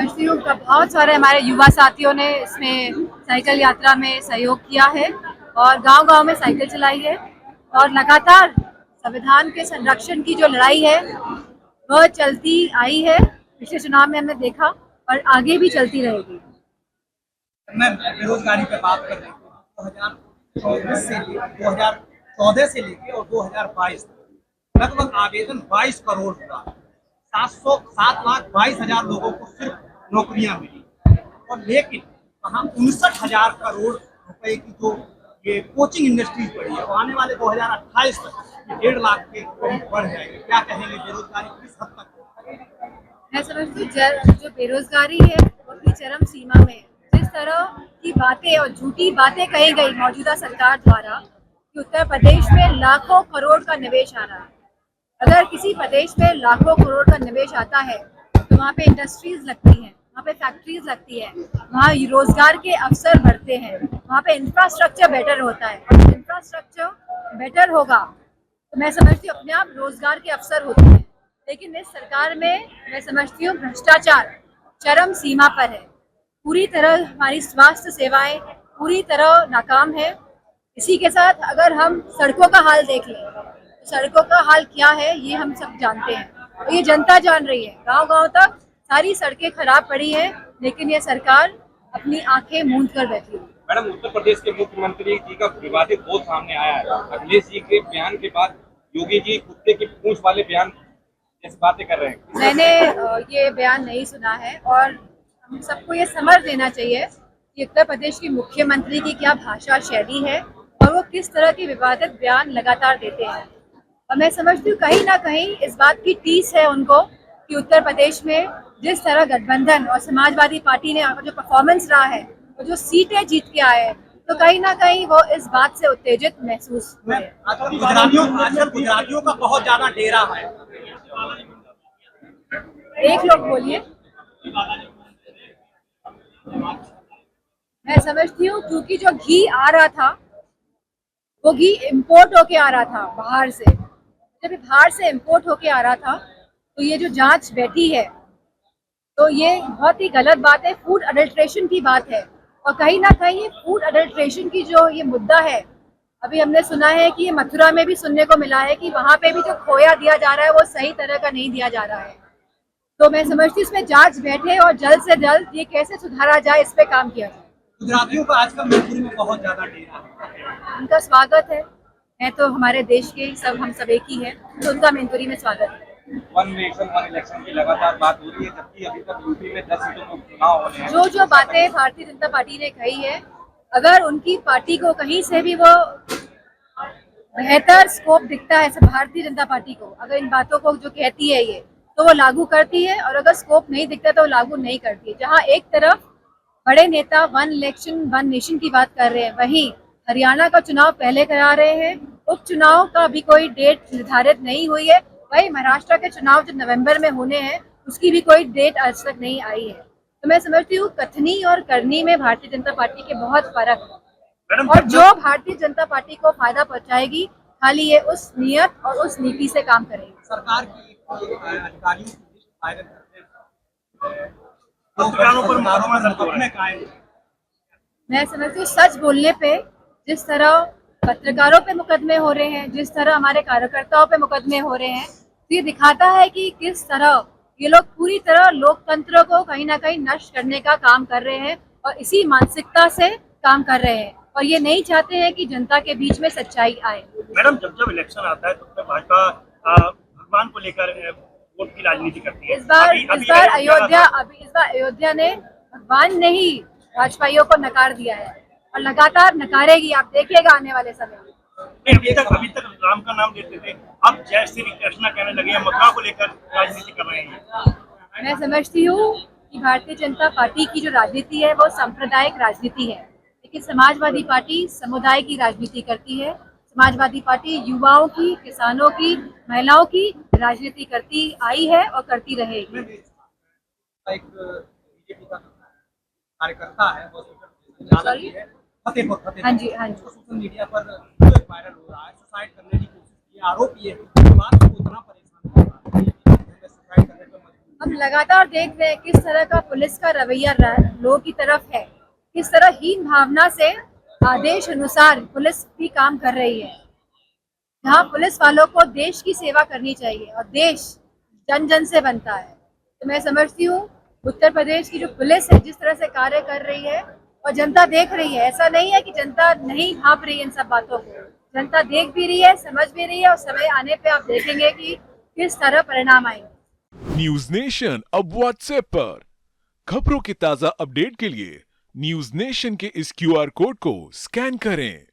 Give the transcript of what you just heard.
समझती हूँ कि बहुत सारे हमारे युवा साथियों ने इसमें साइकिल यात्रा में सहयोग किया है और गांव-गांव में साइकिल चलाई है और लगातार संविधान के संरक्षण की जो लड़ाई है वह चलती आई है। पिछले चुनाव में हमने देखा और आगे भी चलती रहेगी। मैं बेरोजगारी पे बात कर रही हूँ। 2014 से लेके और 2022 तक लगभग आवेदन 22 करोड़ हुआ। 7,22,000 लोगों को सिर्फ नौकरियां मिली और लेकिन वहाँ 59,000 करोड़ रुपए की जो ये कोचिंग इंडस्ट्रीज बढ़ी है वो आने वाले 2028 तक 1.5 लाख के करीब बढ़ जाएगी। क्या कहेंगे, बेरोजगारी किस हद तक? मैं समझती हूँ जो बेरोजगारी है वो अपनी चरम सीमा में है। जिस तरह की बातें और झूठी बातें कही गई मौजूदा सरकार द्वारा कि उत्तर प्रदेश में लाखों करोड़ का निवेश आ रहा है। अगर किसी प्रदेश में लाखों करोड़ का निवेश आता है तो वहाँ पे इंडस्ट्रीज लगती हैं, वहाँ पे फैक्ट्रीज लगती है, वहाँ रोजगार के अवसर बढ़ते हैं, वहाँ पे इंफ्रास्ट्रक्चर बेटर होता है। इंफ्रास्ट्रक्चर बेटर होगा तो मैं समझती हूँ अपने आप रोजगार के अवसर होते हैं। लेकिन इस सरकार में मैं समझती हूँ भ्रष्टाचार चरम सीमा पर है। पूरी तरह हमारी स्वास्थ्य सेवाएं पूरी तरह नाकाम है। इसी के साथ अगर हम सड़कों का हाल देख लें तो सड़कों का हाल क्या है ये हम सब जानते हैं और ये जनता जान रही है। गांव-गांव तक सारी सड़कें खराब पड़ी हैं, लेकिन ये सरकार अपनी आंखें मूंद कर बैठी है। मैडम, उत्तर प्रदेश के मुख्यमंत्री जी का विवादित बोल सामने आया है। अखिलेश जी के बयान के बाद योगी जी कुत्ते की पूंछ वाले बयान जैसी बातें कर रहे हैं। मैंने ये बयान नहीं सुना है और हम सबको ये समझ लेना चाहिए कि उत्तर प्रदेश की मुख्यमंत्री की क्या भाषा शैली है और वो किस तरह के विवादित बयान लगातार देते हैं। और मैं समझती हूँ कहीं ना कहीं इस बात की टीस है उनको कि उत्तर प्रदेश में जिस तरह गठबंधन और समाजवादी पार्टी ने जो परफॉर्मेंस रहा है और जो सीटें जीत के आए हैं तो कहीं ना कहीं वो इस बात से उत्तेजित महसूस हुए। आजकल गुजरातियों का बहुत ज्यादा डेरा है। एक लोग बोलिए। मैं समझती हूँ क्योंकि जो घी आ रहा था वो घी इम्पोर्ट होके आ रहा था बाहर से। जब बाहर से इम्पोर्ट होके आ रहा था तो ये जो जांच बैठी है तो ये बहुत ही गलत बात है। फूड अडल्ट्रेशन की बात है और कहीं ना कहीं फूड अडल्ट्रेशन की जो ये मुद्दा है, अभी हमने सुना है कि ये मथुरा में भी सुनने को मिला है कि वहाँ पे भी जो खोया दिया जा रहा है वो सही तरह का नहीं दिया जा रहा है। तो मैं समझती हूँ इसमें जांच बैठे और जल्द से जल्द ये कैसे सुधारा जाए इस पे काम किया जाए। गुजरातियों का आजकल मैनपुरी में बहुत ज्यादा डेरा है। उनका स्वागत है तो हमारे देश के सब हम सब एक ही है तो उनका मैनपुरी में स्वागत है। वन नेशन वन इलेक्शन की लगातार बात हो रही है, जबकि अभी तक यूपी में 10 सीटों में चुनाव होने हैं। जो बातें भारतीय जनता पार्टी ने कही है, अगर उनकी पार्टी को कहीं से भी वो बेहतर स्कोप दिखता है भारतीय जनता पार्टी को, अगर इन बातों को जो कहती है ये तो वो लागू करती है और अगर स्कोप नहीं दिखता तो वो लागू नहीं करती है। जहाँ एक तरफ बड़े नेता वन इलेक्शन वन नेशन की बात कर रहे हैं, वहीं हरियाणा का चुनाव पहले करा रहे हैं। उपचुनाव का अभी कोई डेट निर्धारित नहीं हुई है। वही महाराष्ट्र के चुनाव जो नवंबर में होने हैं उसकी भी कोई डेट आज तक नहीं आई है। तो मैं समझती हूँ कथनी और करनी में भारतीय जनता पार्टी के बहुत फर्क है और जो भारतीय जनता पार्टी को फायदा पहुंचाएगी खाली ये उस नियत और उस नीति से काम करेगी। सरकार की अधिकारियों की लिस्ट वायरल करते हैं। मैं समझती हूँ सच बोलने पे जिस तरह पत्रकारों पे मुकदमे हो रहे हैं, जिस तरह हमारे कार्यकर्ताओं पे मुकदमे हो रहे हैं, तो ये दिखाता है कि किस तरह ये लोग पूरी तरह लोकतंत्र को कहीं ना कहीं नष्ट करने का काम कर रहे हैं और इसी मानसिकता से काम कर रहे हैं और ये नहीं चाहते हैं कि जनता के बीच में सच्चाई आए। मैडम, जब इलेक्शन आता है तो भाजपा भगवान को लेकर वोट की राजनीति करती है। इस बार अयोध्या ने भगवान ने ही भाजपाइयों को नकार दिया है और लगातार नकारेगी, आप देखिएगा आने वाले समय में। अभी तक राम का नाम लेते थे, अब जय श्री कृष्णा कहने लगे हैं, मथुरा को लेकर राजनीति कर रहे हैं। मैं समझती हूँ कि भारतीय जनता पार्टी की जो राजनीति है वो सांप्रदायिक राजनीति है, लेकिन समाजवादी पार्टी समुदाय की राजनीति करती है। समाजवादी पार्टी युवाओं की, किसानों की, महिलाओं की राजनीति करती आई है और करती रहेगी। एक बीजेपी का कार्यकर्ता है हाँ जी सोशल मीडिया पर वायरल हो रहा है, सुसाइड करने की कोशिश की, आरोप ये है कि बात को उतना परेशान कर रहा है सुसाइड करने पर मजबूर हम लगातार देख रहे हैं किस तरह का पुलिस का रवैया लोगों की तरफ है, किस तरह हीन भावना से आदेश अनुसार पुलिस भी काम कर रही है। जहाँ पुलिस वालों को देश की सेवा करनी चाहिए और देश जन जन से बनता है। तो मैं समझती हूँ उत्तर प्रदेश की जो पुलिस है जिस तरह से कार्य कर रही है और जनता देख रही है, ऐसा नहीं है कि जनता नहीं भाप रही है इन सब बातों को, जनता देख भी रही है, समझ भी रही है और समय आने पे आप देखेंगे कि किस तरह परिणाम आएंगे। न्यूज नेशन अब व्हाट्सएप पर खबरों के ताजा अपडेट के लिए न्यूज नेशन के इस क्यूआर कोड को स्कैन करें